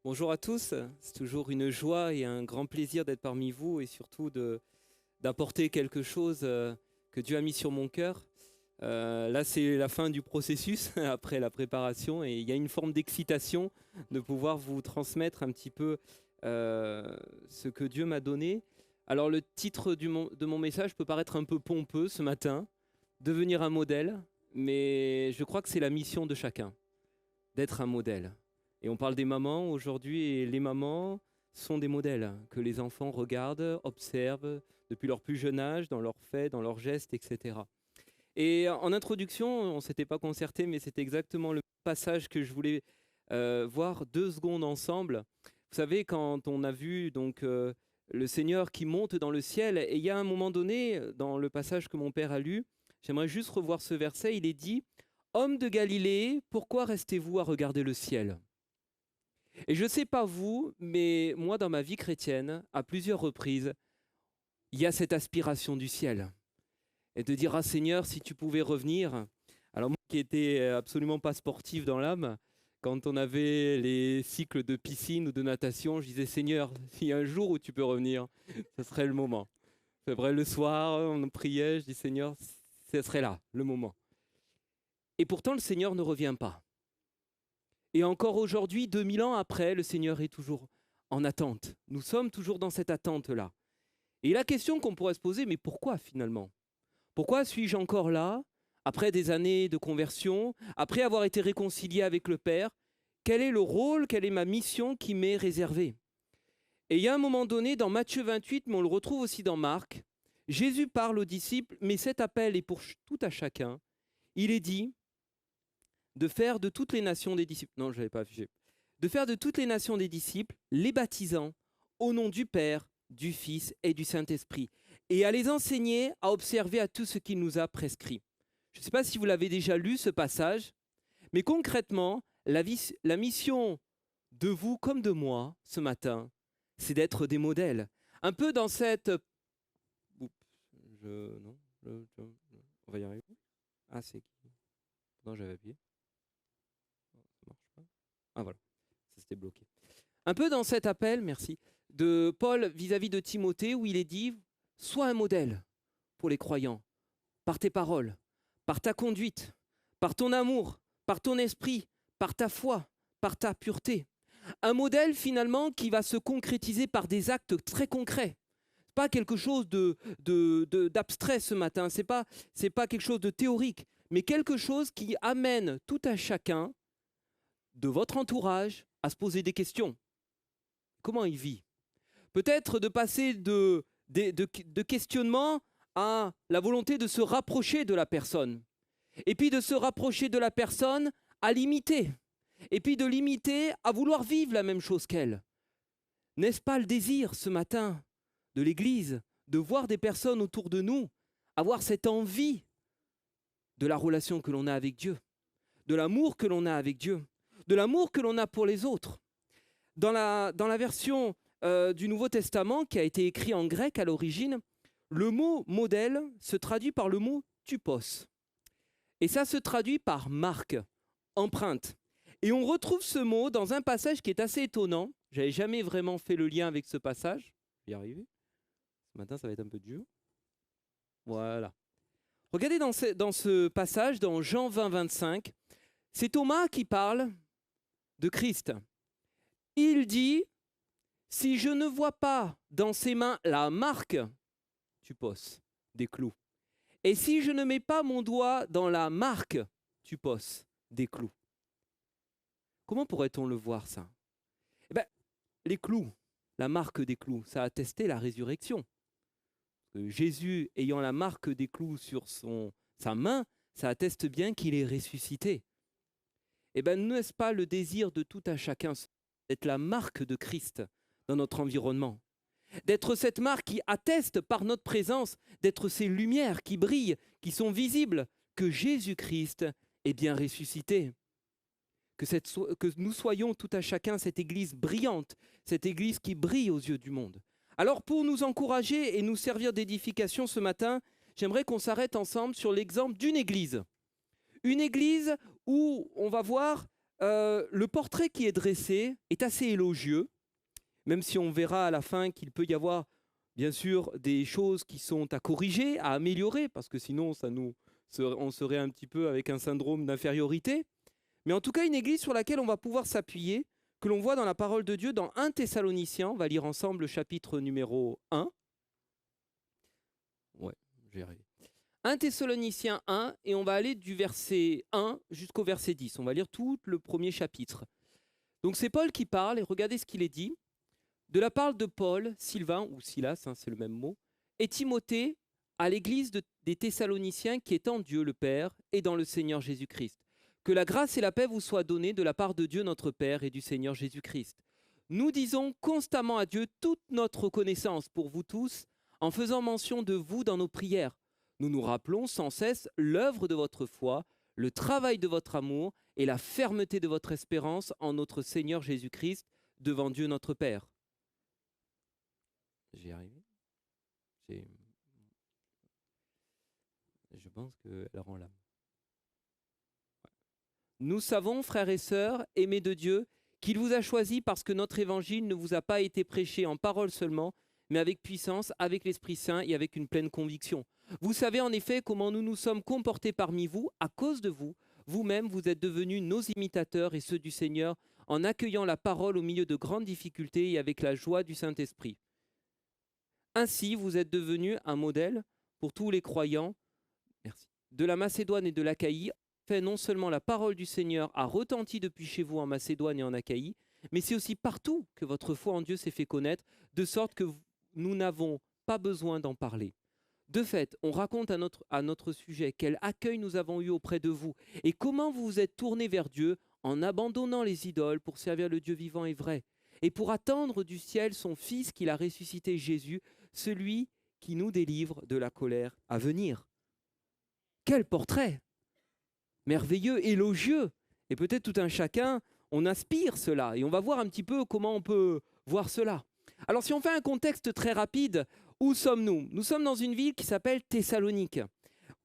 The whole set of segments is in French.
Bonjour à tous, c'est toujours une joie et un grand plaisir d'être parmi vous et surtout d'apporter quelque chose que Dieu a mis sur mon cœur. Là, c'est la fin du processus après la préparation et il y a une forme d'excitation de pouvoir vous transmettre un petit peu ce que Dieu m'a donné. Alors, le titre de mon message peut paraître un peu pompeux ce matin, devenir un modèle, mais je crois que c'est la mission de chacun, d'être un modèle. Et on parle des mamans aujourd'hui, et les mamans sont des modèles que les enfants regardent, observent depuis leur plus jeune âge, dans leurs faits, dans leurs gestes, etc. Et en introduction, on ne s'était pas concerté, mais c'est exactement le passage que je voulais voir 2 secondes ensemble. Vous savez, quand on a vu donc le Seigneur qui monte dans le ciel, et il y a un moment donné, dans le passage que mon père a lu, j'aimerais juste revoir ce verset, il est dit « Hommes de Galilée, pourquoi restez-vous à regarder le ciel ?» Et je ne sais pas vous, mais moi, dans ma vie chrétienne, à plusieurs reprises, il y a cette aspiration du ciel. Et de dire, ah Seigneur, si tu pouvais revenir. Alors moi qui n'étais absolument pas sportif dans l'âme, quand on avait les cycles de piscine ou de natation, je disais, Seigneur, s'il y a un jour où tu peux revenir, ce serait le moment. C'est vrai, le soir, on priait, je dis, Seigneur, ce serait là, le moment. Et pourtant, le Seigneur ne revient pas. Et encore aujourd'hui, 2000 ans après, le Seigneur est toujours en attente. Nous sommes toujours dans cette attente-là. Et la question qu'on pourrait se poser, mais pourquoi finalement ? Pourquoi suis-je encore là, après des années de conversion, après avoir été réconcilié avec le Père ? Quel est le rôle, quelle est ma mission qui m'est réservée ? Et il y a un moment donné, dans Matthieu 28, mais on le retrouve aussi dans Marc, Jésus parle aux disciples, mais cet appel est pour tout à chacun. Il est dit de faire de toutes les nations des disciples. Non, je l'avais pas affiché. De faire de toutes les nations des disciples, les baptisant au nom du Père, du Fils et du Saint-Esprit, et à les enseigner à observer à tout ce qu'il nous a prescrit. Je ne sais pas si vous l'avez déjà lu, ce passage, mais concrètement, la mission de vous comme de moi ce matin, c'est d'être des modèles. Un peu dans cette... Oups, non, on va y arriver. Ah, c'est qui ? Non, j'avais appuyé. Ça marche pas. Ah voilà, ça s'était bloqué. Un peu dans cet appel, merci, de Paul vis-à-vis de Timothée, où il est dit, sois un modèle pour les croyants, par tes paroles, par ta conduite, par ton amour, par ton esprit, par ta foi, par ta pureté. Un modèle finalement qui va se concrétiser par des actes très concrets. Pas quelque chose d'abstrait ce matin, c'est pas quelque chose de théorique, mais quelque chose qui amène tout à chacun de votre entourage à se poser des questions. Comment il vit ? Peut-être de passer de questionnement à la volonté de se rapprocher de la personne. Et puis de se rapprocher de la personne à l'imiter. Et puis de l'imiter à vouloir vivre la même chose qu'elle. N'est-ce pas le désir ce matin de l'Église de voir des personnes autour de nous avoir cette envie de la relation que l'on a avec Dieu, de l'amour que l'on a avec Dieu, de l'amour que l'on a pour les autres. Dans la version du Nouveau Testament qui a été écrit en grec à l'origine, le mot modèle se traduit par le mot tupos. Et ça se traduit par marque, empreinte. Et on retrouve ce mot dans un passage qui est assez étonnant. Je n'avais jamais vraiment fait le lien avec ce passage. Je vais y arriver. Ce matin, ça va être un peu dur. Voilà. Regardez dans ce passage, dans Jean 20, 25, c'est Thomas qui parle de Christ. Il dit, si je ne vois pas dans ses mains la marque, tupos, des clous. Et si je ne mets pas mon doigt dans la marque, tupos, des clous. Comment pourrait-on le voir ça ? Eh bien, les clous, la marque des clous, ça attestait la résurrection. Jésus ayant la marque des clous sur sa main, ça atteste bien qu'il est ressuscité. Eh bien, n'est-ce pas le désir de tout un chacun d'être la marque de Christ dans notre environnement ? D'être cette marque qui atteste par notre présence, d'être ces lumières qui brillent, qui sont visibles, que Jésus-Christ est bien ressuscité. Que nous soyons tout à chacun cette église brillante, cette église qui brille aux yeux du monde. Alors pour nous encourager et nous servir d'édification ce matin, j'aimerais qu'on s'arrête ensemble sur l'exemple d'une église. Une église où on va voir Le portrait qui est dressé est assez élogieux, même si on verra à la fin qu'il peut y avoir, bien sûr, des choses qui sont à corriger, à améliorer, parce que sinon, on serait un petit peu avec un syndrome d'infériorité. Mais en tout cas, une église sur laquelle on va pouvoir s'appuyer, que l'on voit dans la parole de Dieu, dans 1 Thessaloniciens, on va lire ensemble le chapitre numéro 1. Ouais, j'ai arrivé. 1 Thessaloniciens 1, et on va aller du verset 1 jusqu'au verset 10. On va lire tout le premier chapitre. Donc c'est Paul qui parle, et regardez ce qu'il est dit. De la part de Paul, Sylvain, ou Silas, c'est le même mot, et Timothée, à l'église des Thessaloniciens qui est en Dieu le Père et dans le Seigneur Jésus-Christ. Que la grâce et la paix vous soient données de la part de Dieu notre Père et du Seigneur Jésus-Christ. Nous disons constamment à Dieu toute notre reconnaissance pour vous tous, en faisant mention de vous dans nos prières. Nous nous rappelons sans cesse l'œuvre de votre foi, le travail de votre amour et la fermeté de votre espérance en notre Seigneur Jésus-Christ devant Dieu notre Père. J'y arrive. Je pense qu'elle rend l'âme. Nous savons, frères et sœurs, aimés de Dieu, qu'il vous a choisis parce que notre évangile ne vous a pas été prêché en parole seulement, mais avec puissance, avec l'Esprit Saint et avec une pleine conviction. Vous savez en effet comment nous nous sommes comportés parmi vous à cause de vous. Vous-même, vous êtes devenus nos imitateurs et ceux du Seigneur en accueillant la parole au milieu de grandes difficultés et avec la joie du Saint-Esprit. Ainsi, vous êtes devenus un modèle pour tous les croyants de la Macédoine et de l'Achaïe. Fait non seulement la parole du Seigneur a retenti depuis chez vous en Macédoine et en Achaïe, mais c'est aussi partout que votre foi en Dieu s'est fait connaître, de sorte que nous n'avons pas besoin d'en parler. De fait, on raconte à notre sujet quel accueil nous avons eu auprès de vous et comment vous vous êtes tournés vers Dieu en abandonnant les idoles pour servir le Dieu vivant et vrai, et pour attendre du ciel son Fils qu'il a ressuscité, Jésus, celui qui nous délivre de la colère à venir. Quel portrait! Merveilleux, élogieux. Et peut-être tout un chacun, on aspire cela. Et on va voir un petit peu comment on peut voir cela. Alors si on fait un contexte très rapide, où sommes-nous? Nous sommes dans une ville qui s'appelle Thessalonique,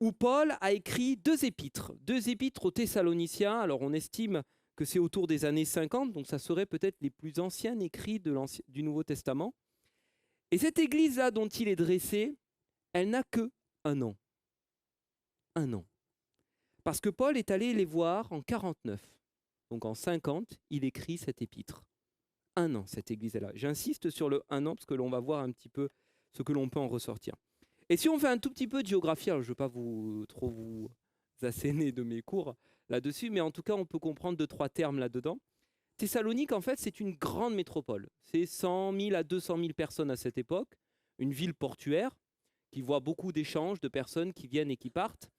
où Paul a écrit deux épîtres aux Thessaloniciens. Alors on estime que c'est autour des années 50, donc ça serait peut-être les plus anciens écrits du Nouveau Testament. Et cette église-là dont il est dressé, elle n'a que un an. Un an. Parce que Paul est allé les voir en 49. Donc en 50, il écrit cette épître. Un an, cette église-là. J'insiste sur le un an parce que l'on va voir un petit peu ce que l'on peut en ressortir. Et si on fait un tout petit peu de géographie, alors je ne vais pas trop vous asséner de mes cours là-dessus, mais en tout cas, on peut comprendre 2-3 termes là-dedans. Thessalonique, en fait, c'est une grande métropole. C'est 100 000 à 200 000 personnes à cette époque. Une ville portuaire qui voit beaucoup d'échanges de personnes qui viennent et qui partent.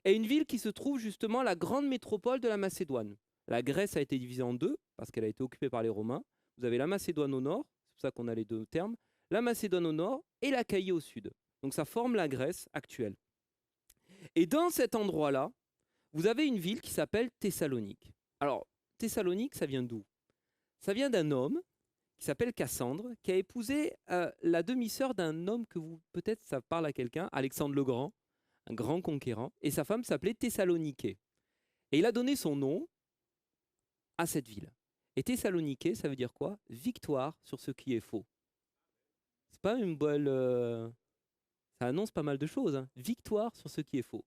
Et une ville qui se trouve justement la grande métropole de la Macédoine. La Grèce a été divisée en deux parce qu'elle a été occupée par les Romains. Vous avez la Macédoine au nord, c'est pour ça qu'on a les deux termes, la Macédoine au nord et l'Achaïe au sud. Donc ça forme la Grèce actuelle. Et dans cet endroit-là, vous avez une ville qui s'appelle Thessalonique. Alors, Thessalonique, ça vient d'où? Ça vient d'un homme qui s'appelle Cassandre, qui a épousé la demi-sœur d'un homme que peut-être ça parle à quelqu'un, Alexandre le Grand, un grand conquérant, et sa femme s'appelait Thessaloniké. Et il a donné son nom à cette ville. Et Thessaloniké, ça veut dire quoi? Victoire sur ce qui est faux. C'est pas une bonne... Ça annonce pas mal de choses. Hein. Victoire sur ce qui est faux.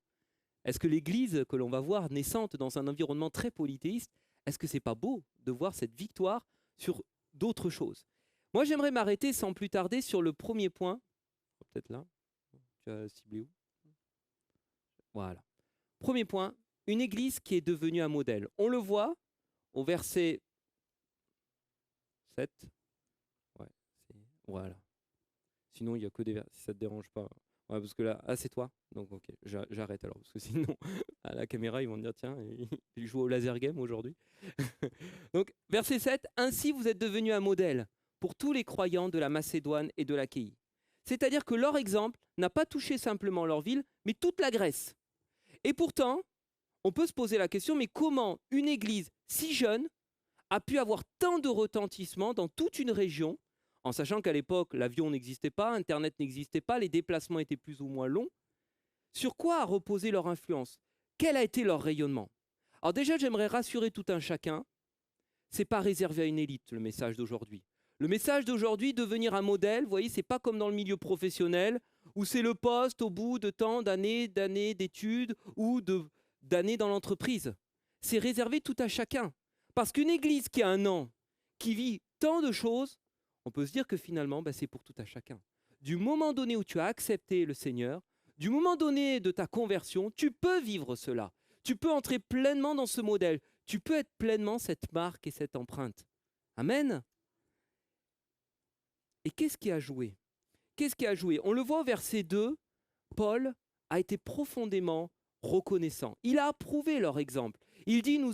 Est-ce que l'Église que l'on va voir naissante dans un environnement très polythéiste, est-ce que c'est pas beau de voir cette victoire sur d'autres choses? Moi, j'aimerais m'arrêter sans plus tarder sur le premier point. Peut-être là. Tu as ciblé où? Voilà. Premier point, une église qui est devenue un modèle. On le voit au verset 7. Ouais, voilà. Sinon, il n'y a que des versets, si ça ne te dérange pas. Ouais, parce que là, c'est toi. Donc, ok, j'arrête alors. Parce que sinon, à la caméra, ils vont dire tiens, il joue au laser game aujourd'hui. Donc, verset 7. Ainsi, vous êtes devenus un modèle pour tous les croyants de la Macédoine et de l'Achaïe. C'est-à-dire que leur exemple n'a pas touché simplement leur ville, mais toute la Grèce. Et pourtant, on peut se poser la question, mais comment une église si jeune a pu avoir tant de retentissement dans toute une région, en sachant qu'à l'époque, l'avion n'existait pas, Internet n'existait pas, les déplacements étaient plus ou moins longs. Sur quoi a reposé leur influence? Quel a été leur rayonnement? Alors déjà, j'aimerais rassurer tout un chacun, Ce n'est pas réservé à une élite, le message d'aujourd'hui. Le message d'aujourd'hui, devenir un modèle, vous voyez, ce n'est pas comme dans le milieu professionnel, où c'est le poste au bout de tant d'années d'études ou d'années dans l'entreprise. C'est réservé tout à chacun. Parce qu'une église qui a un an, qui vit tant de choses, on peut se dire que finalement, c'est pour tout à chacun. Du moment donné où tu as accepté le Seigneur, du moment donné de ta conversion, tu peux vivre cela. Tu peux entrer pleinement dans ce modèle. Tu peux être pleinement cette marque et cette empreinte. Amen. Et qu'est-ce qui a joué? Qu'est-ce qui a joué? On le voit au verset 2, Paul a été profondément reconnaissant. Il a approuvé leur exemple. Il dit, nous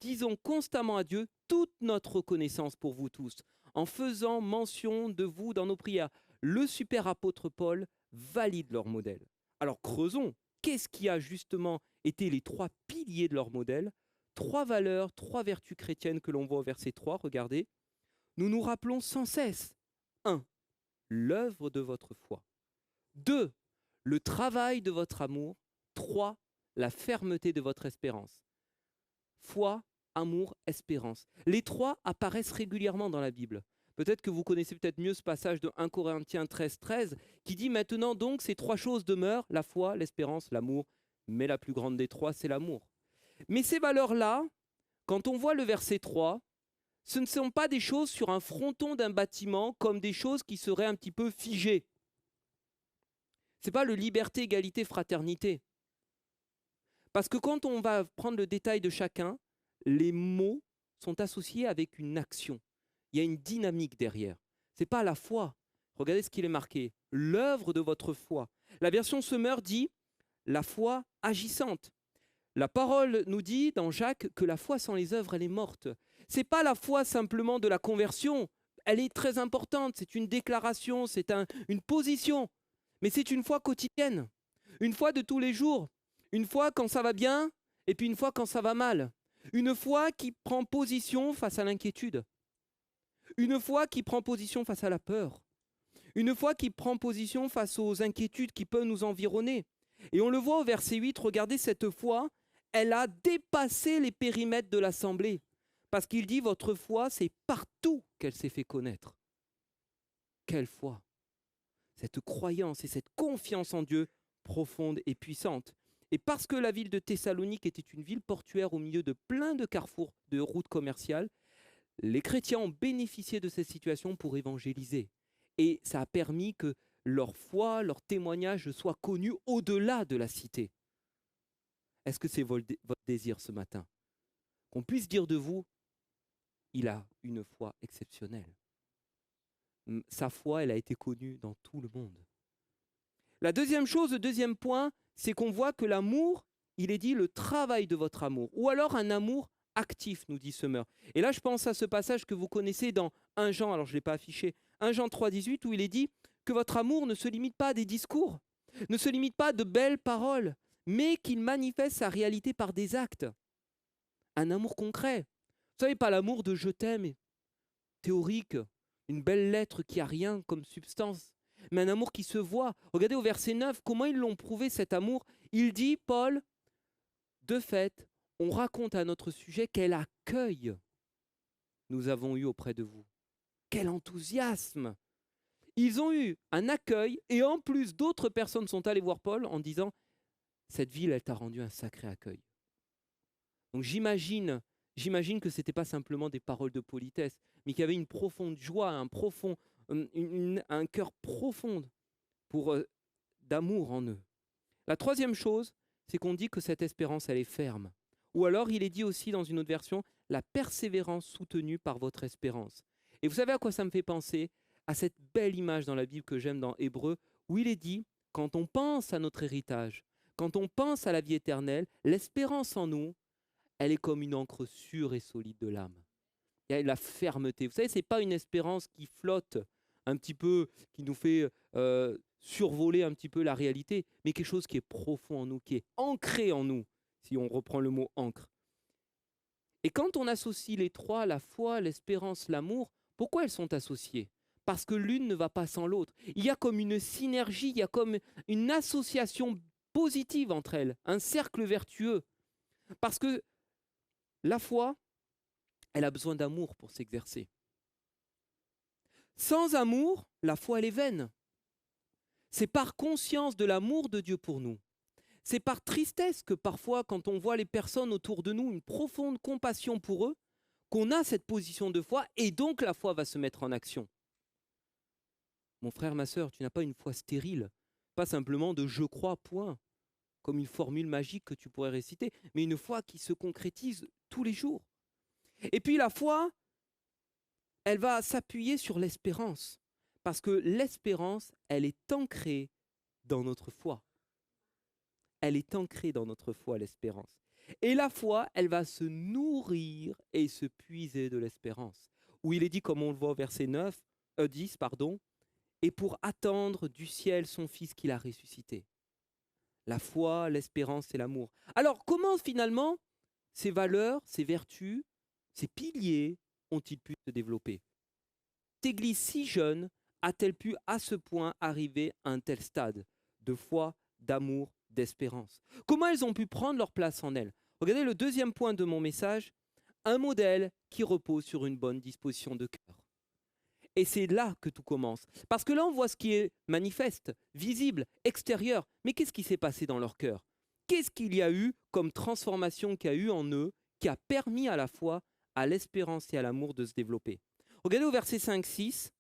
disons constamment à Dieu toute notre reconnaissance pour vous tous, en faisant mention de vous dans nos prières. Le super apôtre Paul valide leur modèle. Alors creusons, qu'est-ce qui a justement été les 3 piliers de leur modèle? 3 valeurs, 3 vertus chrétiennes que l'on voit au verset 3, regardez. Nous nous rappelons sans cesse. 1. L'œuvre de votre foi. 2. Le travail de votre amour. 3. La fermeté de votre espérance. Foi, amour, espérance. Les 3 apparaissent régulièrement dans la Bible. Peut-être que vous connaissez peut-être mieux ce passage de 1 Corinthiens 13 qui dit maintenant donc ces 3 choses demeurent, la foi, l'espérance, l'amour, mais la plus grande des 3, c'est l'amour. Mais ces valeurs-là, quand on voit le verset 3, ce ne sont pas des choses sur un fronton d'un bâtiment comme des choses qui seraient un petit peu figées. Ce n'est pas le liberté, égalité, fraternité. Parce que quand on va prendre le détail de chacun, les mots sont associés avec une action. Il y a une dynamique derrière. Ce n'est pas la foi. Regardez ce qu'il est marqué. L'œuvre de votre foi. La version Semeur dit la foi agissante. La parole nous dit dans Jacques que la foi sans les œuvres, elle est morte. Ce n'est pas la foi simplement de la conversion. Elle est très importante. C'est une déclaration, c'est une position. Mais c'est une foi quotidienne. Une foi de tous les jours. Une foi quand ça va bien et puis une foi quand ça va mal. Une foi qui prend position face à l'inquiétude. Une foi qui prend position face à la peur. Une foi qui prend position face aux inquiétudes qui peuvent nous environner. Et on le voit au verset 8, regardez cette foi, elle a dépassé les périmètres de l'assemblée. Parce qu'il dit, votre foi, c'est partout qu'elle s'est fait connaître. Quelle foi! Cette croyance et cette confiance en Dieu profonde et puissante. Et parce que la ville de Thessalonique était une ville portuaire au milieu de plein de carrefours, de routes commerciales, les chrétiens ont bénéficié de cette situation pour évangéliser. Et ça a permis que leur foi, leur témoignage soient connus au-delà de la cité. Est-ce que c'est votre désir ce matin? Qu'on puisse dire de vous, il a une foi exceptionnelle. Sa foi, elle a été connue dans tout le monde. La deuxième chose, le deuxième point, c'est qu'on voit que l'amour, il est dit le travail de votre amour. Ou alors un amour actif, nous dit Semeur. Et là, je pense à ce passage que vous connaissez dans 1 Jean, alors je ne l'ai pas affiché, 1 Jean 3,18, où il est dit que votre amour ne se limite pas à des discours, ne se limite pas à de belles paroles, mais qu'il manifeste sa réalité par des actes. Un amour concret. Vous savez, pas l'amour de je t'aime, théorique, une belle lettre qui n'a rien comme substance, mais un amour qui se voit. Regardez au verset 9, comment ils l'ont prouvé cet amour. Il dit, Paul, de fait, on raconte à notre sujet quel accueil nous avons eu auprès de vous. Quel enthousiasme! Ils ont eu un accueil et en plus d'autres personnes sont allées voir Paul en disant cette ville, elle t'a rendu un sacré accueil. Donc j'imagine que ce n'était pas simplement des paroles de politesse, mais qu'il y avait une profonde joie, un cœur profond d'amour en eux. La troisième chose, c'est qu'on dit que cette espérance, elle est ferme. Ou alors, il est dit aussi dans une autre version, la persévérance soutenue par votre espérance. Et vous savez à quoi ça me fait penser? À cette belle image dans la Bible que j'aime dans Hébreux, où il est dit, quand on pense à notre héritage, quand on pense à la vie éternelle, l'espérance en nous, elle est comme une encre sûre et solide de l'âme. Il y a la fermeté. Vous savez, ce n'est pas une espérance qui flotte un petit peu, qui nous fait survoler un petit peu la réalité, mais quelque chose qui est profond en nous, qui est ancré en nous, si on reprend le mot encre. Et quand on associe les trois, la foi, l'espérance, l'amour, pourquoi elles sont associées? Parce que l'une ne va pas sans l'autre. Il y a comme une synergie, il y a comme une association positive entre elles, un cercle vertueux. Parce que la foi, elle a besoin d'amour pour s'exercer. Sans amour, la foi, elle est vaine. C'est par conscience de l'amour de Dieu pour nous. C'est par tristesse que parfois, quand on voit les personnes autour de nous, une profonde compassion pour eux, qu'on a cette position de foi et donc la foi va se mettre en action. Mon frère, ma sœur, tu n'as pas une foi stérile, pas simplement de je crois, point, comme une formule magique que tu pourrais réciter, mais une foi qui se concrétise tous les jours. Et puis la foi, elle va s'appuyer sur l'espérance, parce que l'espérance, elle est ancrée dans notre foi. Elle est ancrée dans notre foi, l'espérance. Et la foi, elle va se nourrir et se puiser de l'espérance. Où il est dit, comme on le voit au verset 10, et pour attendre du ciel son Fils qu'il a ressuscité. La foi, l'espérance et l'amour. Alors, comment finalement ces valeurs, ces vertus, ces piliers ont-ils pu se développer? Cette Église si jeune a-t-elle pu à ce point arriver à un tel stade de foi, d'amour, d'espérance? Comment elles ont pu prendre leur place en elle? Regardez le deuxième point de mon message, un modèle qui repose sur une bonne disposition de cœur. Et c'est là que tout commence. Parce que là, on voit ce qui est manifeste, visible, extérieur. Mais qu'est-ce qui s'est passé dans leur cœur? Qu'est-ce qu'il y a eu comme transformation qu'il y a eu en eux, qui a permis à la foi, à l'espérance et à l'amour de se développer? Regardez au verset 5-6,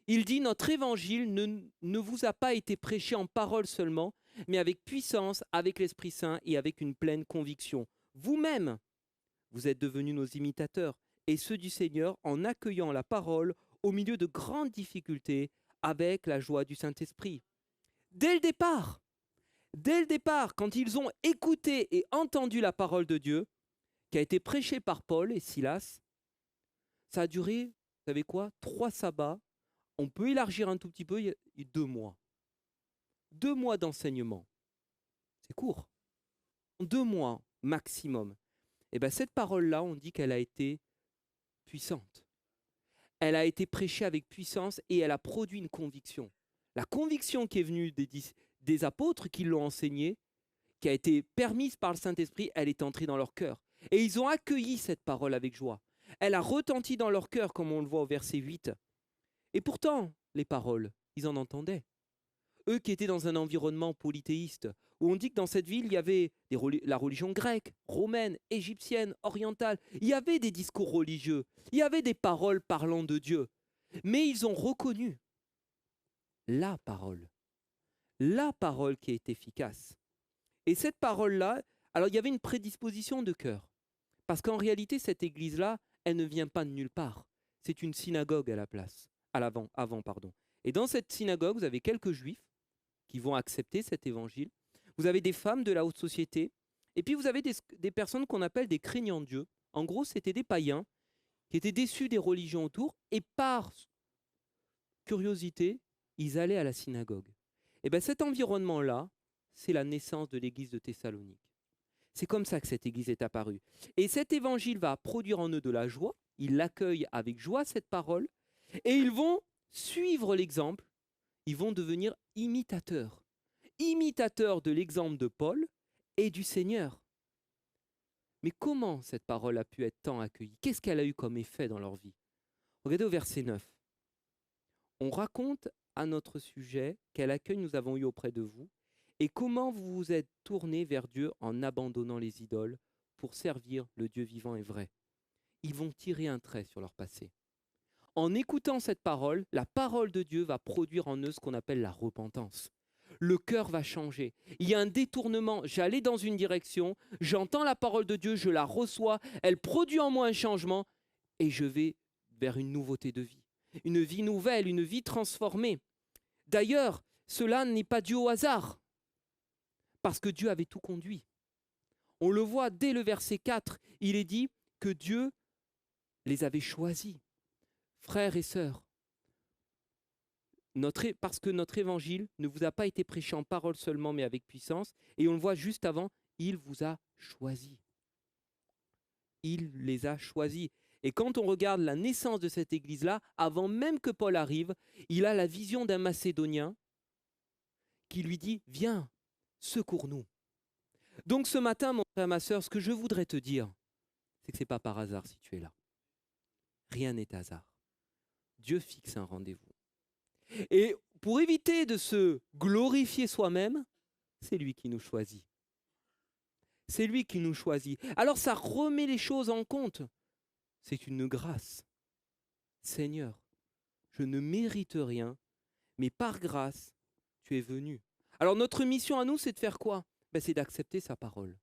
il dit « Notre évangile ne vous a pas été prêché en parole seulement, mais avec puissance, avec l'Esprit Saint et avec une pleine conviction. Vous-même, vous êtes devenus nos imitateurs et ceux du Seigneur en accueillant la parole au milieu de grandes difficultés avec la joie du Saint-Esprit. » Dès le départ, quand ils ont écouté et entendu la parole de Dieu, qui a été prêchée par Paul et Silas, ça a duré, vous savez quoi, 3 sabbats. On peut élargir un tout petit peu, 2 mois. 2 mois d'enseignement. C'est court. 2 mois maximum. Et bien cette parole-là, on dit qu'elle a été puissante. Elle a été prêchée avec puissance et elle a produit une conviction. La conviction qui est venue des apôtres qui l'ont enseignée, qui a été permise par le Saint-Esprit, elle est entrée dans leur cœur. Et ils ont accueilli cette parole avec joie. Elle a retenti dans leur cœur, comme on le voit au verset 8. Et pourtant, les paroles, ils en entendaient. Eux qui étaient dans un environnement polythéiste, où on dit que dans cette ville, il y avait la religion grecque, romaine, égyptienne, orientale. Il y avait des discours religieux, il y avait des paroles parlant de Dieu. Mais ils ont reconnu la parole qui est efficace. Et cette parole-là, alors il y avait une prédisposition de cœur. Parce qu'en réalité, cette église-là, elle ne vient pas de nulle part. C'est une synagogue à la place, avant. Et dans cette synagogue, vous avez quelques juifs qui vont accepter cet évangile. Vous avez des femmes de la haute société. Et puis vous avez des personnes qu'on appelle des craignants de Dieu. En gros, c'était des païens qui étaient déçus des religions autour. Et par curiosité, ils allaient à la synagogue. Et bien cet environnement-là, c'est la naissance de l'église de Thessalonique. C'est comme ça que cette église est apparue. Et cet évangile va produire en eux de la joie. Ils l'accueillent avec joie, cette parole. Et ils vont suivre l'exemple. Ils vont devenir imitateurs. Imitateurs de l'exemple de Paul et du Seigneur. Mais comment cette parole a pu être tant accueillie? Qu'est-ce qu'elle a eu comme effet dans leur vie? Regardez au verset 9. On raconte à notre sujet quel accueil nous avons eu auprès de vous et comment vous vous êtes tournés vers Dieu en abandonnant les idoles pour servir le Dieu vivant et vrai. Ils vont tirer un trait sur leur passé. En écoutant cette parole, la parole de Dieu va produire en eux ce qu'on appelle la repentance. Le cœur va changer. Il y a un détournement. J'allais dans une direction, j'entends la parole de Dieu, je la reçois, elle produit en moi un changement et je vais vers une nouveauté de vie. Une vie nouvelle, une vie transformée. D'ailleurs, cela n'est pas dû au hasard, parce que Dieu avait tout conduit. On le voit dès le verset 4, il est dit que Dieu les avait choisis. Frères et sœurs, parce que notre évangile ne vous a pas été prêché en parole seulement, mais avec puissance, et on le voit juste avant, il vous a choisis. Il les a choisis. Et quand on regarde la naissance de cette église-là, avant même que Paul arrive, il a la vision d'un Macédonien qui lui dit « Viens, secours-nous ». Donc ce matin, mon frère, ma sœur, ce que je voudrais te dire, c'est que ce n'est pas par hasard si tu es là. Rien n'est hasard. Dieu fixe un rendez-vous. Et pour éviter de se glorifier soi-même, c'est lui qui nous choisit. C'est lui qui nous choisit. Alors ça remet les choses en compte. C'est une grâce. Seigneur, je ne mérite rien, mais par grâce, tu es venu. Alors notre mission à nous, c'est de faire quoi? C'est d'accepter sa parole,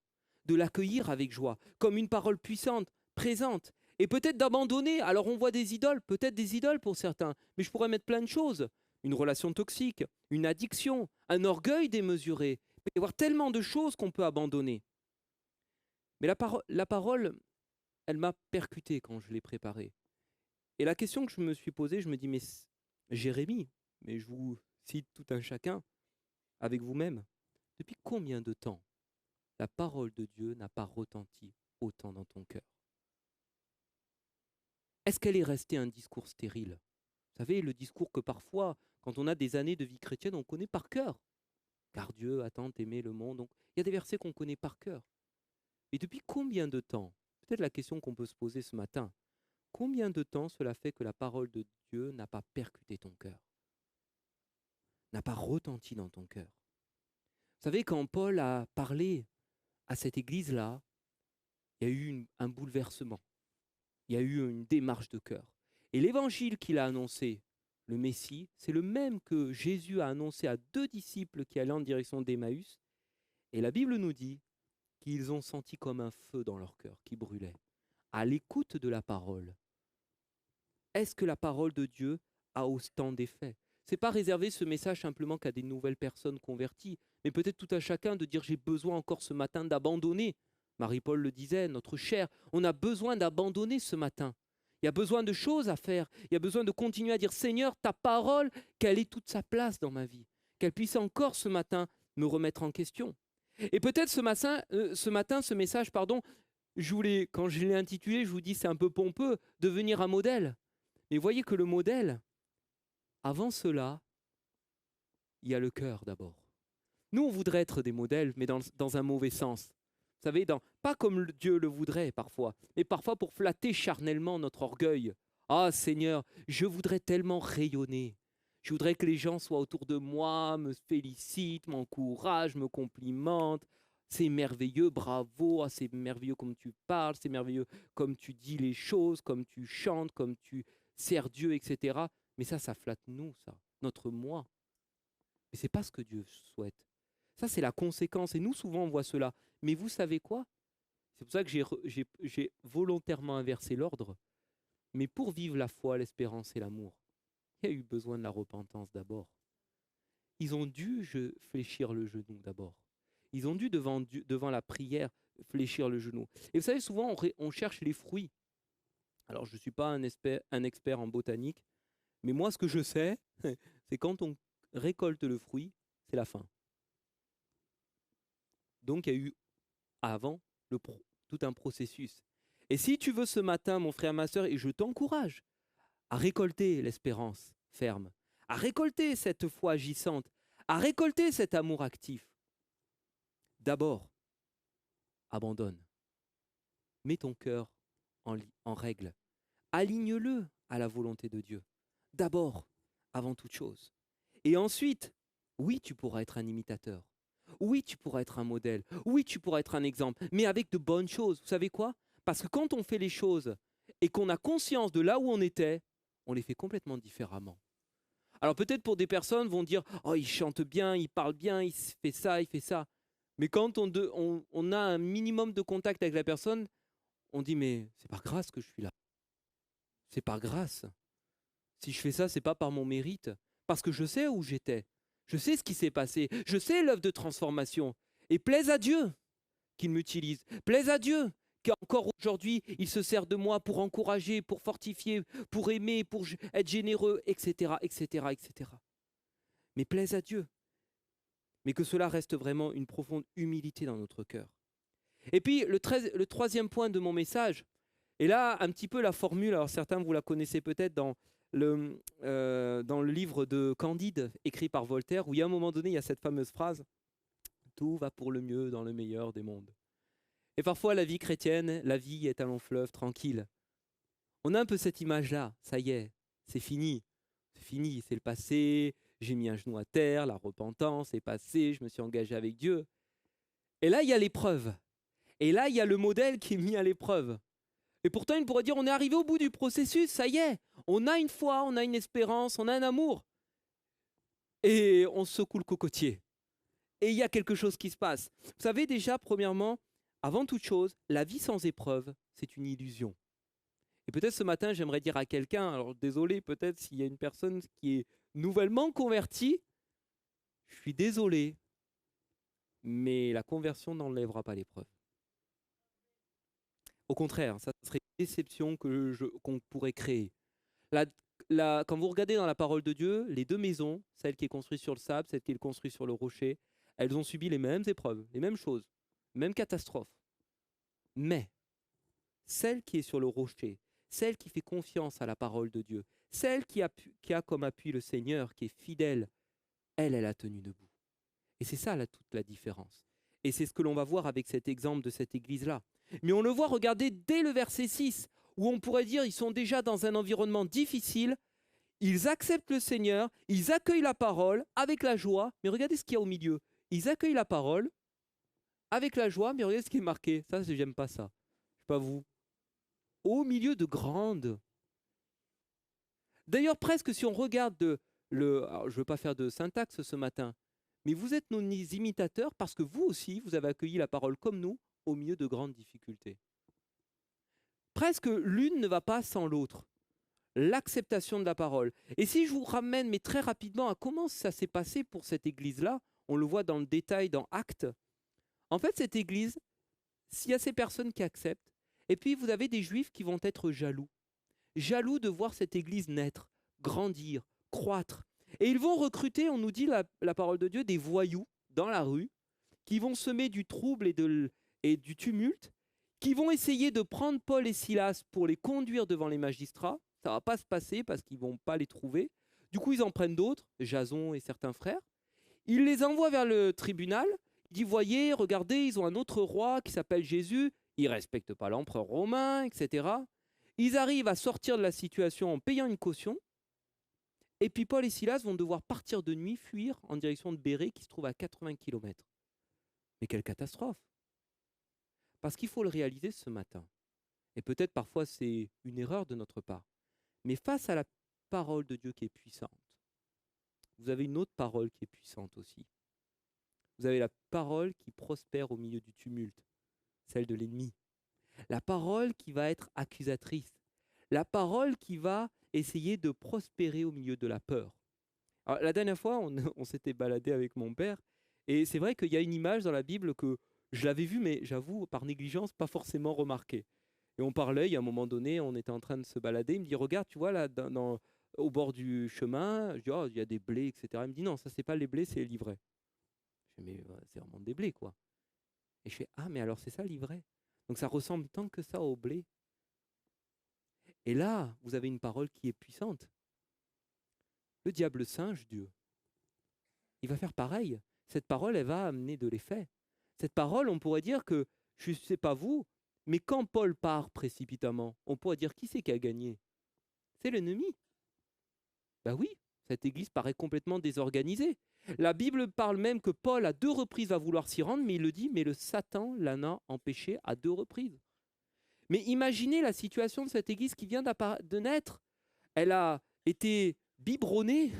de l'accueillir avec joie, comme une parole puissante, présente, et peut-être d'abandonner. Alors on voit des idoles, peut-être des idoles pour certains, mais je pourrais mettre plein de choses. Une relation toxique, une addiction, un orgueil démesuré. Il peut y avoir tellement de choses qu'on peut abandonner. Mais la parole, elle m'a percuté quand je l'ai préparée. Et la question que je me suis posée, je me dis, mais Jérémie, mais je vous cite tout un chacun, avec vous-même, depuis combien de temps la parole de Dieu n'a pas retenti autant dans ton cœur? Est-ce qu'elle est restée un discours stérile? Vous savez, le discours que parfois, quand on a des années de vie chrétienne, on connaît par cœur. Car Dieu a tant aimé le monde. Donc, il y a des versets qu'on connaît par cœur. Et depuis combien de temps, peut-être la question qu'on peut se poser ce matin, combien de temps cela fait que la parole de Dieu n'a pas percuté ton cœur, n'a pas retenti dans ton cœur? Vous savez, quand Paul a parlé à cette église-là, il y a eu un bouleversement, il y a eu une démarche de cœur. Et l'évangile qu'il a annoncé, le Messie, c'est le même que Jésus a annoncé à 2 disciples qui allaient en direction d'Emmaüs. Et la Bible nous dit qu'ils ont senti comme un feu dans leur cœur qui brûlait, à l'écoute de la parole. Est-ce que la parole de Dieu a autant d'effet? Ce n'est pas réserver ce message simplement qu'à des nouvelles personnes converties, mais peut-être tout à chacun de dire j'ai besoin encore ce matin d'abandonner. Marie-Paul le disait, notre chair, on a besoin d'abandonner ce matin. Il y a besoin de choses à faire. Il y a besoin de continuer à dire Seigneur, ta parole, qu'elle ait toute sa place dans ma vie. Qu'elle puisse encore ce matin me remettre en question. Et peut-être ce matin, ce message, quand je l'ai intitulé, je vous dis c'est un peu pompeux, devenir un modèle. Mais voyez que le modèle, avant cela, il y a le cœur d'abord. Nous, on voudrait être des modèles, mais dans un mauvais sens. Vous savez, pas comme Dieu le voudrait parfois, mais parfois pour flatter charnellement notre orgueil. Ah Seigneur, je voudrais tellement rayonner. Je voudrais que les gens soient autour de moi, me félicitent, m'encouragent, me complimentent. C'est merveilleux, bravo, ah, c'est merveilleux comme tu parles, c'est merveilleux comme tu dis les choses, comme tu chantes, comme tu sers Dieu, etc. Mais ça flatte nous, ça, notre moi. Mais ce n'est pas ce que Dieu souhaite. Ça, c'est la conséquence. Et nous, souvent, on voit cela. Mais vous savez quoi? C'est pour ça que j'ai volontairement inversé l'ordre. Mais pour vivre la foi, l'espérance et l'amour, il y a eu besoin de la repentance d'abord. Ils ont dû fléchir le genou d'abord. Ils ont dû, devant la prière, fléchir le genou. Et vous savez, souvent, on cherche les fruits. Alors, je ne suis pas un expert en botanique, mais moi, ce que je sais, c'est quand on récolte le fruit, c'est la fin. Donc, il y a eu avant tout un processus. Et si tu veux ce matin, mon frère, ma sœur, et je t'encourage à récolter l'espérance ferme, à récolter cette foi agissante, à récolter cet amour actif, d'abord, abandonne. Mets ton cœur en règle. Aligne-le à la volonté de Dieu. D'abord, avant toute chose. Et ensuite, oui, tu pourras être un imitateur. Oui, tu pourras être un modèle. Oui, tu pourras être un exemple, mais avec de bonnes choses. Vous savez quoi? Parce que quand on fait les choses et qu'on a conscience de là où on était, on les fait complètement différemment. Alors peut-être pour des personnes vont dire « Oh, il chante bien, il parle bien, il fait ça, il fait ça. » Mais quand on a un minimum de contact avec la personne, on dit « Mais c'est par grâce que je suis là. C'est par grâce. Si je fais ça, c'est pas par mon mérite. Parce que je sais où j'étais. Je sais ce qui s'est passé. Je sais l'œuvre de transformation. Et plaise à Dieu qu'il m'utilise. Plaise à Dieu qu'encore aujourd'hui, il se sert de moi pour encourager, pour fortifier, pour aimer, pour être généreux, etc., etc., etc. Mais plaise à Dieu. Mais que cela reste vraiment une profonde humilité dans notre cœur. Et puis, le troisième point de mon message, et là, un petit peu la formule, alors certains, vous la connaissez peut-être dans le livre de Candide, écrit par Voltaire, où il y a un moment donné, il y a cette fameuse phrase « Tout va pour le mieux dans le meilleur des mondes ». Et parfois, la vie chrétienne, la vie est un long fleuve tranquille. On a un peu cette image-là, ça y est, c'est fini, c'est le passé, j'ai mis un genou à terre, la repentance est passée, je me suis engagé avec Dieu. Et là, il y a l'épreuve. Et là, il y a le modèle qui est mis à l'épreuve. Et pourtant, il pourrait dire, on est arrivé au bout du processus, ça y est, on a une foi, on a une espérance, on a un amour. Et on secoue le cocotier. Et il y a quelque chose qui se passe. Vous savez déjà, premièrement, avant toute chose, la vie sans épreuve, c'est une illusion. Et peut-être ce matin, j'aimerais dire à quelqu'un, alors désolé, peut-être s'il y a une personne qui est nouvellement convertie, je suis désolé, mais la conversion n'enlèvera pas l'épreuve. Au contraire, ça serait une déception qu'on pourrait créer. Quand vous regardez dans la parole de Dieu, les deux maisons, celle qui est construite sur le sable, celle qui est construite sur le rocher, elles ont subi les mêmes épreuves, les mêmes choses, les mêmes catastrophes. Mais celle qui est sur le rocher, celle qui fait confiance à la parole de Dieu, celle qui a comme appui le Seigneur, qui est fidèle, elle a tenu debout. Et c'est ça toute la différence. Et c'est ce que l'on va voir avec cet exemple de cette église-là. Mais on le voit, regardez, dès le verset 6, où on pourrait dire ils sont déjà dans un environnement difficile, ils acceptent le Seigneur, ils accueillent la parole avec la joie, mais regardez ce qu'il y a au milieu. Ils accueillent la parole avec la joie, mais regardez ce qui est marqué. Ça, j'aime pas ça. Je sais pas vous. Au milieu de grandes. D'ailleurs, presque si on regarde alors, je ne veux pas faire de syntaxe ce matin, mais vous êtes nos imitateurs parce que vous aussi, vous avez accueilli la parole comme nous au milieu de grandes difficultés. Presque l'une ne va pas sans l'autre. L'acceptation de la parole. Et si je vous ramène, mais très rapidement, à comment ça s'est passé pour cette église-là, on le voit dans le détail dans Actes. En fait, cette église, s'il y a ces personnes qui acceptent, et puis vous avez des juifs qui vont être jaloux. Jaloux de voir cette église naître, grandir, croître. Et ils vont recruter, on nous dit la parole de Dieu, des voyous dans la rue, qui vont semer du trouble et du tumulte, qui vont essayer de prendre Paul et Silas pour les conduire devant les magistrats. Ça ne va pas se passer parce qu'ils ne vont pas les trouver. Du coup, ils en prennent d'autres, Jason et certains frères. Ils les envoient vers le tribunal. Ils disent, voyez, regardez, ils ont un autre roi qui s'appelle Jésus. Ils ne respectent pas l'empereur romain, etc. Ils arrivent à sortir de la situation en payant une caution. Et puis Paul et Silas vont devoir partir de nuit, fuir en direction de Bérée qui se trouve à 80 km. Mais quelle catastrophe! Parce qu'il faut le réaliser ce matin. Et peut-être parfois c'est une erreur de notre part. Mais face à la parole de Dieu qui est puissante, vous avez une autre parole qui est puissante aussi. Vous avez la parole qui prospère au milieu du tumulte, celle de l'ennemi. La parole qui va être accusatrice. La parole qui va essayer de prospérer au milieu de la peur. Alors, la dernière fois, on s'était baladé avec mon père, et c'est vrai qu'il y a une image dans la Bible que je l'avais vue, mais j'avoue, par négligence, pas forcément remarquée. Et on parlait, il y a un moment donné, on était en train de se balader, il me dit, regarde, tu vois, là, au bord du chemin, je dis, oh, il y a des blés, etc. Il me dit, non, ça, c'est pas les blés, c'est les livrets. Je dis, mais c'est vraiment des blés, quoi. Et je fais, ah, mais alors c'est ça, l'ivraie. Donc ça ressemble tant que ça au blé. Et là, vous avez une parole qui est puissante. Le diable singe Dieu. Il va faire pareil. Cette parole, elle va amener de l'effet. Cette parole, on pourrait dire que, je ne sais pas vous, mais quand Paul part précipitamment, on pourrait dire qui c'est qui a gagné? C'est l'ennemi. Ben oui, cette église paraît complètement désorganisée. La Bible parle même que Paul, à 2 reprises, va vouloir s'y rendre, mais il le dit, mais le Satan l'en a empêché à 2 reprises. Mais imaginez la situation de cette église qui vient de naître. Elle a été biberonnée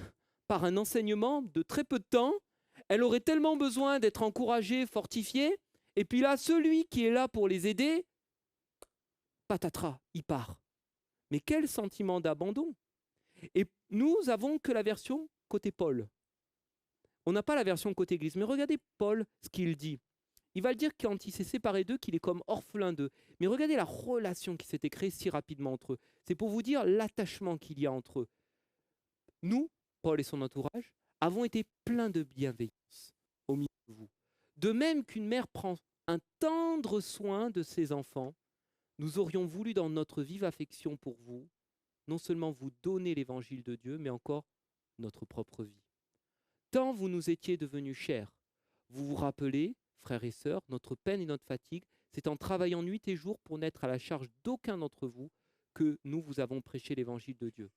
par un enseignement de très peu de temps. Elle aurait tellement besoin d'être encouragée, fortifiée. Et puis là, celui qui est là pour les aider, patatras, il part. Mais quel sentiment d'abandon! Et nous avons que la version côté Paul. On n'a pas la version côté Église. Mais regardez Paul, ce qu'il dit. Il va le dire quand il s'est séparé d'eux, qu'il est comme orphelin d'eux. Mais regardez la relation qui s'était créée si rapidement entre eux. C'est pour vous dire l'attachement qu'il y a entre eux. Nous, Paul et son entourage, avons été pleins de bienveillance au milieu de vous. De même qu'une mère prend un tendre soin de ses enfants, nous aurions voulu dans notre vive affection pour vous, non seulement vous donner l'évangile de Dieu, mais encore notre propre vie. Tant vous nous étiez devenus chers. Vous vous rappelez, frères et sœurs, notre peine et notre fatigue, c'est en travaillant nuit et jour pour n'être à la charge d'aucun d'entre vous que nous vous avons prêché l'évangile de Dieu.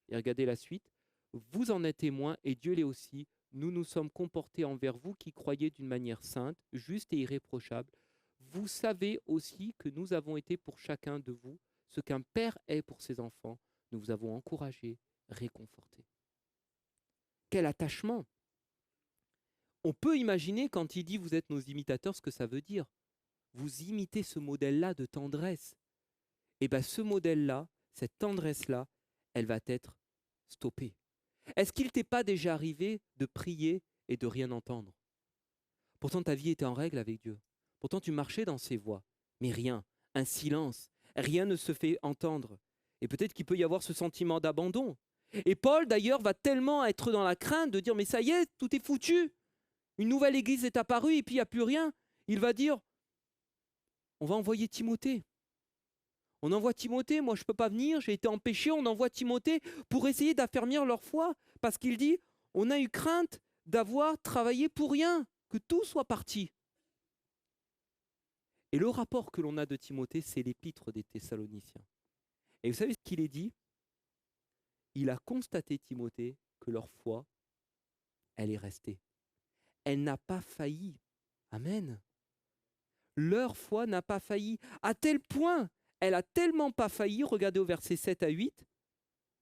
Et regardez la suite. Vous en êtes témoins et Dieu l'est aussi. Nous nous sommes comportés envers vous qui croyez d'une manière sainte, juste et irréprochable. Vous savez aussi que nous avons été pour chacun de vous ce qu'un père est pour ses enfants. Nous vous avons encouragé, réconforté. Quel attachement! On peut imaginer quand il dit vous êtes nos imitateurs ce que ça veut dire. Vous imitez ce modèle-là de tendresse. Et bien ce modèle-là, cette tendresse-là, elle va être stoppée. Est-ce qu'il t'est pas déjà arrivé de prier et de rien entendre? Pourtant ta vie était en règle avec Dieu. Pourtant tu marchais dans ses voies. Mais rien, un silence, rien ne se fait entendre. Et peut-être qu'il peut y avoir ce sentiment d'abandon. Et Paul d'ailleurs va tellement être dans la crainte de dire mais ça y est, tout est foutu. Une nouvelle église est apparue et puis il n'y a plus rien. Il va dire on va envoyer Timothée. On envoie Timothée, moi je ne peux pas venir, j'ai été empêché, on envoie Timothée pour essayer d'affermir leur foi. Parce qu'il dit, on a eu crainte d'avoir travaillé pour rien, que tout soit parti. Et le rapport que l'on a de Timothée, c'est l'épître des Thessaloniciens. Et vous savez ce qu'il est dit? Il a constaté, Timothée, que leur foi, elle est restée. Elle n'a pas failli. Amen. Leur foi n'a pas failli. À tel point, elle a tellement pas failli, regardez au verset 7 à 8,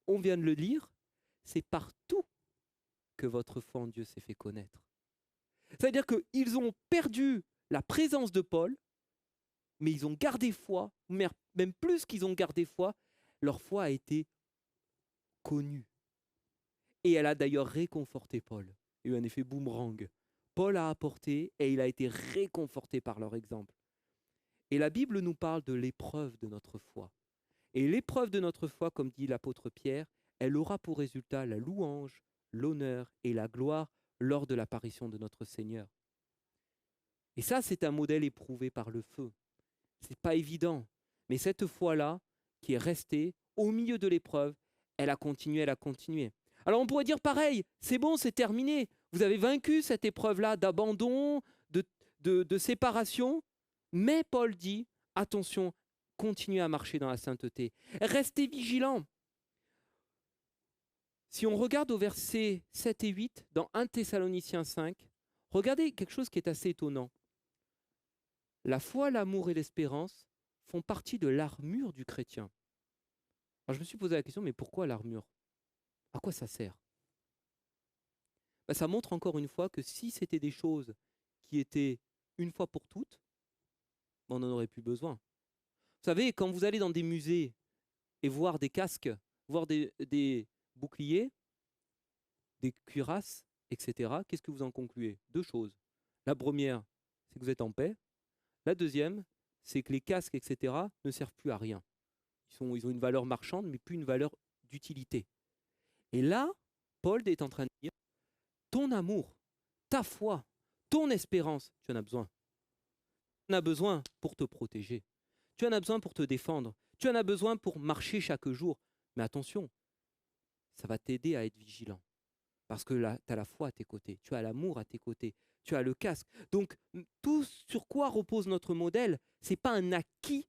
on vient de le lire, c'est partout que votre foi en Dieu s'est fait connaître. C'est-à-dire qu'ils ont perdu la présence de Paul, mais ils ont gardé foi, même plus qu'ils ont gardé foi, leur foi a été connue. Et elle a d'ailleurs réconforté Paul. Il y a eu un effet boomerang. Paul a apporté et il a été réconforté par leur exemple. Et la Bible nous parle de l'épreuve de notre foi. Et l'épreuve de notre foi, comme dit l'apôtre Pierre, elle aura pour résultat la louange, l'honneur et la gloire lors de l'apparition de notre Seigneur. Et ça, c'est un modèle éprouvé par le feu. C'est pas évident. Mais cette foi-là, qui est restée au milieu de l'épreuve, elle a continué, elle a continué. Alors on pourrait dire pareil, c'est bon, c'est terminé. Vous avez vaincu cette épreuve-là d'abandon, de séparation. Mais Paul dit, attention, continuez à marcher dans la sainteté. Restez vigilants. Si on regarde au verset 7 et 8, dans 1 Thessaloniciens 5, regardez quelque chose qui est assez étonnant. La foi, l'amour et l'espérance font partie de l'armure du chrétien. Alors je me suis posé la question, mais pourquoi l'armure? À quoi ça sert? Ça montre encore une fois que si c'était des choses qui étaient une fois pour toutes, on n'en aurait plus besoin. Vous savez, quand vous allez dans des musées et voir des casques, voir des boucliers, des cuirasses, etc., qu'est-ce que vous en concluez? Deux choses. La première, c'est que vous êtes en paix. La deuxième, c'est que les casques, etc., ne servent plus à rien. Ils ont une valeur marchande, mais plus une valeur d'utilité. Et là, Paul est en train de dire, ton amour, ta foi, ton espérance, tu en as besoin. Tu en as besoin pour te protéger. Tu en as besoin pour te défendre. Tu en as besoin pour marcher chaque jour. Mais attention, ça va t'aider à être vigilant. Parce que là, tu as la foi à tes côtés. Tu as l'amour à tes côtés. Tu as le casque. Donc, tout sur quoi repose notre modèle, ce n'est pas un acquis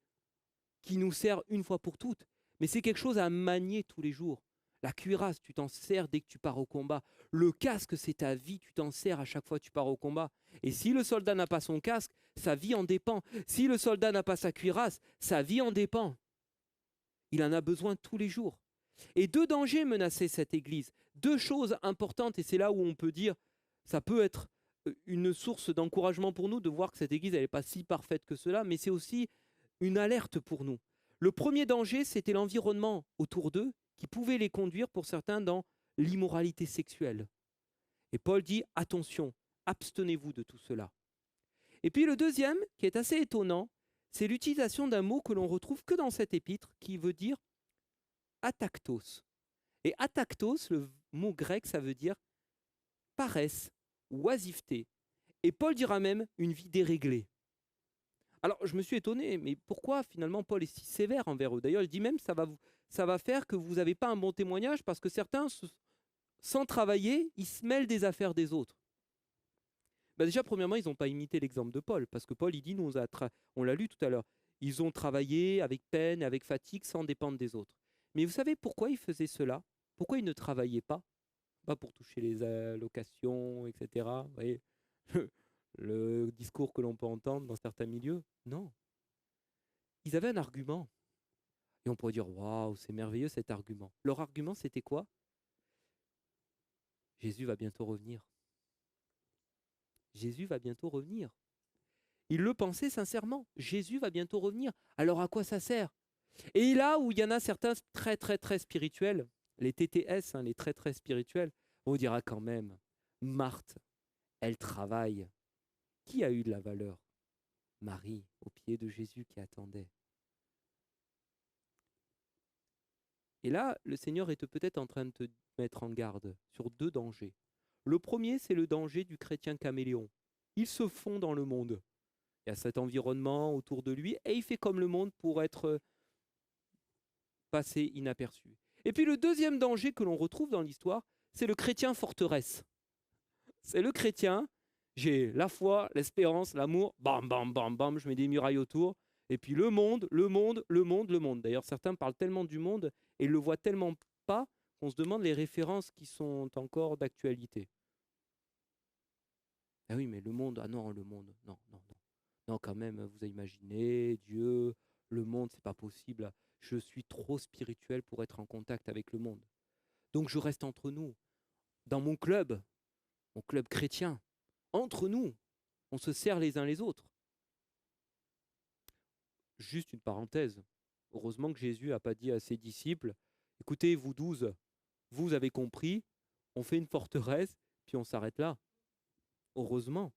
qui nous sert une fois pour toutes, mais c'est quelque chose à manier tous les jours. La cuirasse, tu t'en sers dès que tu pars au combat. Le casque, c'est ta vie, tu t'en sers à chaque fois que tu pars au combat. Et si le soldat n'a pas son casque, sa vie en dépend. Si le soldat n'a pas sa cuirasse, sa vie en dépend. Il en a besoin tous les jours. Et deux dangers menaçaient cette église. Deux choses importantes, et c'est là où on peut dire, ça peut être une source d'encouragement pour nous de voir que cette église, elle n'est pas si parfaite que cela, mais c'est aussi une alerte pour nous. Le premier danger, c'était l'environnement autour d'eux qui pouvait les conduire pour certains dans l'immoralité sexuelle. Et Paul dit, attention, abstenez-vous de tout cela. Et puis le deuxième, qui est assez étonnant, c'est l'utilisation d'un mot que l'on retrouve que dans cet épître, qui veut dire ataktos. Et ataktos, le mot grec, ça veut dire paresse, oisiveté. Et Paul dira même une vie déréglée. Alors, je me suis étonné, mais pourquoi finalement Paul est si sévère envers eux? D'ailleurs, il dit même, ça va faire que vous n'avez pas un bon témoignage parce que certains, sans travailler, ils se mêlent des affaires des autres. Déjà, premièrement, ils n'ont pas imité l'exemple de Paul, parce que Paul, il dit, on l'a lu tout à l'heure, Ils ont travaillé avec peine et avec fatigue sans dépendre des autres. Mais vous savez pourquoi ils faisaient cela? Pourquoi ils ne travaillaient pas? Pas pour toucher les allocations, etc. Vous voyez, le discours que l'on peut entendre dans certains milieux. Non. Ils avaient un argument. Et on pourrait dire, waouh, c'est merveilleux cet argument. Leur argument, c'était quoi? Jésus va bientôt revenir. Jésus va bientôt revenir. Ils le pensaient sincèrement. Jésus va bientôt revenir. Alors à quoi ça sert? Et là où il y en a certains très très très spirituels, les TTS, les très très spirituels, on dira quand même, Marthe, elle travaille. Qui a eu de la valeur? Marie, au pied de Jésus qui attendait. Et là, le Seigneur est peut-être en train de te mettre en garde sur deux dangers. Le premier, c'est le danger du chrétien caméléon. Il se fond dans le monde. Il y a cet environnement autour de lui et il fait comme le monde pour être passé inaperçu. Et puis le deuxième danger que l'on retrouve dans l'histoire, c'est le chrétien forteresse. C'est le chrétien, j'ai la foi, l'espérance, l'amour, bam, bam, bam, bam, je mets des murailles autour. Et puis le monde, le monde, le monde, le monde. D'ailleurs, certains parlent tellement du monde et le voient tellement pas qu'on se demande les références qui sont encore d'actualité. Ah oui, mais le monde, ah non, le monde, non, non, non. Non, quand même, vous imaginez, Dieu, le monde, c'est pas possible. Je suis trop spirituel pour être en contact avec le monde. Donc je reste entre nous, dans mon club chrétien. Entre nous, on se sert les uns les autres. Juste une parenthèse. Heureusement que Jésus n'a pas dit à ses disciples, écoutez, vous 12, vous avez compris, on fait une forteresse, puis on s'arrête là. Heureusement.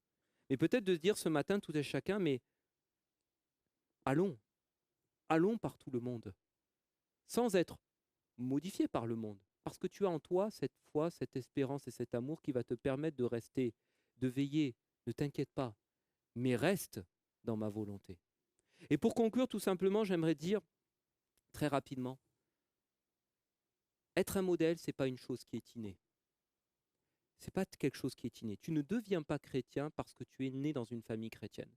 Mais peut-être de se dire ce matin tout à chacun, mais allons, allons par tout le monde, sans être modifié par le monde, parce que tu as en toi cette foi, cette espérance et cet amour qui va te permettre de rester, de veiller, ne t'inquiète pas, mais reste dans ma volonté. Et pour conclure, tout simplement, j'aimerais dire très rapidement, être un modèle, ce n'est pas une chose qui est innée. Ce n'est pas quelque chose qui est inné. Tu ne deviens pas chrétien parce que tu es né dans une famille chrétienne.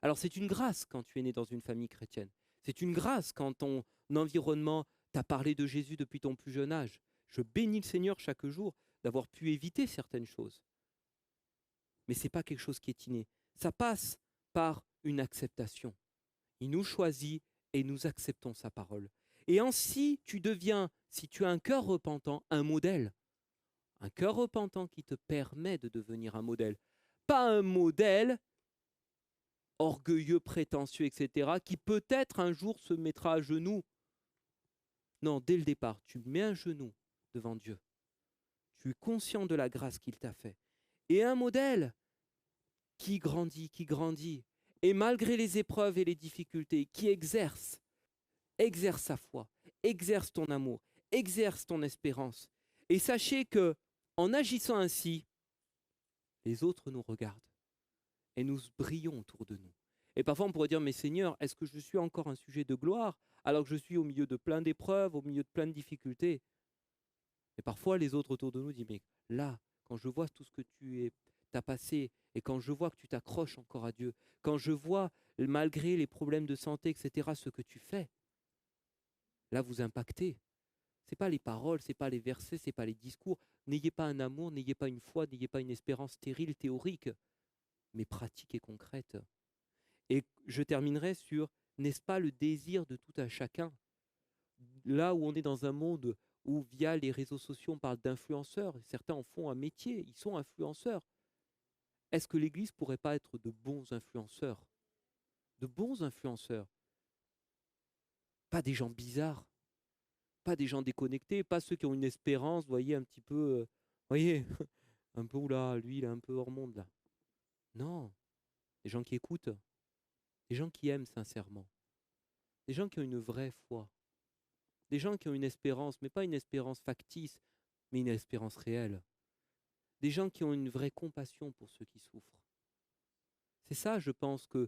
Alors c'est une grâce quand tu es né dans une famille chrétienne. C'est une grâce quand ton environnement t'a parlé de Jésus depuis ton plus jeune âge. Je bénis le Seigneur chaque jour d'avoir pu éviter certaines choses. Mais ce n'est pas quelque chose qui est inné. Ça passe par une acceptation. Il nous choisit et nous acceptons sa parole. Et ainsi, tu deviens, si tu as un cœur repentant, un modèle. Un cœur repentant qui te permet de devenir un modèle. Pas un modèle orgueilleux, prétentieux, etc., qui peut-être un jour se mettra à genoux. Non, dès le départ, tu mets un genou devant Dieu. Tu es conscient de la grâce qu'il t'a fait. Et un modèle qui grandit, et malgré les épreuves et les difficultés, qui exerce sa foi, exerce ton amour, exerce ton espérance. Et sachez que, en agissant ainsi, les autres nous regardent et nous brillons autour de nous. Et parfois on pourrait dire, mais Seigneur, est-ce que je suis encore un sujet de gloire alors que je suis au milieu de plein d'épreuves, au milieu de plein de difficultés? Et parfois les autres autour de nous disent, mais là, quand je vois tout ce que tu as passé et quand je vois que tu t'accroches encore à Dieu, quand je vois, malgré les problèmes de santé, etc., ce que tu fais, là vous impactez. Ce n'est pas les paroles, ce n'est pas les versets, ce n'est pas les discours. N'ayez pas un amour, n'ayez pas une foi, n'ayez pas une espérance stérile, théorique, mais pratique et concrète. Et je terminerai sur, n'est-ce pas le désir de tout un chacun? Là où on est dans un monde où via les réseaux sociaux on parle d'influenceurs, certains en font un métier, ils sont influenceurs. Est-ce que l'Église ne pourrait pas être de bons influenceurs? De bons influenceurs. Pas des gens bizarres, pas des gens déconnectés, pas ceux qui ont une espérance, vous voyez, un petit peu, voyez, un peu, oula, lui, il est un peu hors monde, là. Non, des gens qui écoutent, des gens qui aiment sincèrement, des gens qui ont une vraie foi, des gens qui ont une espérance, mais pas une espérance factice, mais une espérance réelle. Des gens qui ont une vraie compassion pour ceux qui souffrent. C'est ça, je pense, que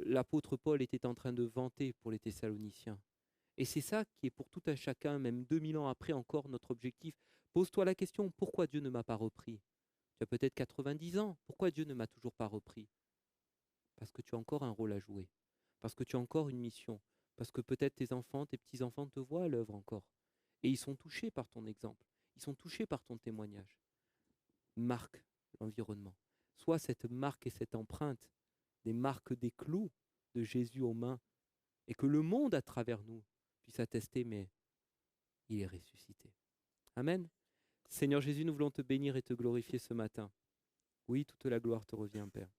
l'apôtre Paul était en train de vanter pour les Thessaloniciens. Et c'est ça qui est pour tout un chacun, même 2000 ans après encore, notre objectif. Pose-toi la question, pourquoi Dieu ne m'a pas repris? Tu as peut-être 90 ans, pourquoi Dieu ne m'a toujours pas repris? Parce que tu as encore un rôle à jouer. parce que tu as encore une mission, parce que peut-être tes enfants, tes petits-enfants te voient à l'œuvre encore. Et ils sont touchés par ton exemple, ils sont touchés par ton témoignage. Marque l'environnement. Sois cette marque et cette empreinte, des marques des clous de Jésus aux mains, et que le monde à travers nous puisse attester, mais il est ressuscité. Amen. Seigneur Jésus, nous voulons te bénir et te glorifier ce matin. Oui, toute la gloire te revient, Père.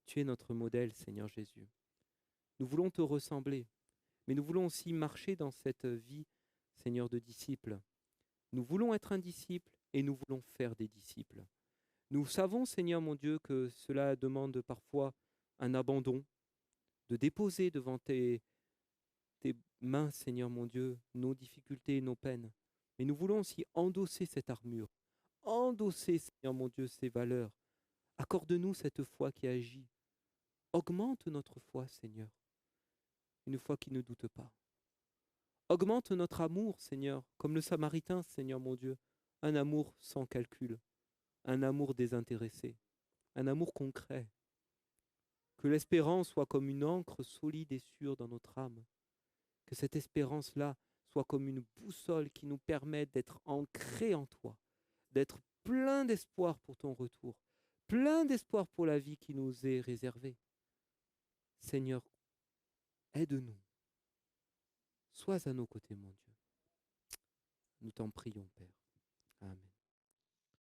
Tu es notre modèle, Seigneur Jésus. Nous voulons te ressembler, mais nous voulons aussi marcher dans cette vie, Seigneur, de disciple. Nous voulons être un disciple et nous voulons faire des disciples. Nous savons, Seigneur mon Dieu, que cela demande parfois un abandon, de déposer devant tes mains, Seigneur mon Dieu, nos difficultés et nos peines. Mais nous voulons aussi endosser cette armure, endosser, Seigneur mon Dieu, ces valeurs. Accorde-nous cette foi qui agit. Augmente notre foi, Seigneur, une foi qui ne doute pas. Augmente notre amour, Seigneur, comme le Samaritain, Seigneur mon Dieu, un amour sans calcul, un amour désintéressé, un amour concret. Que l'espérance soit comme une encre solide et sûre dans notre âme. Que cette espérance-là soit comme une boussole qui nous permet d'être ancrés en toi, d'être plein d'espoir pour ton retour, plein d'espoir pour la vie qui nous est réservée. Seigneur, aide-nous. Sois à nos côtés, mon Dieu. Nous t'en prions, Père. Amen.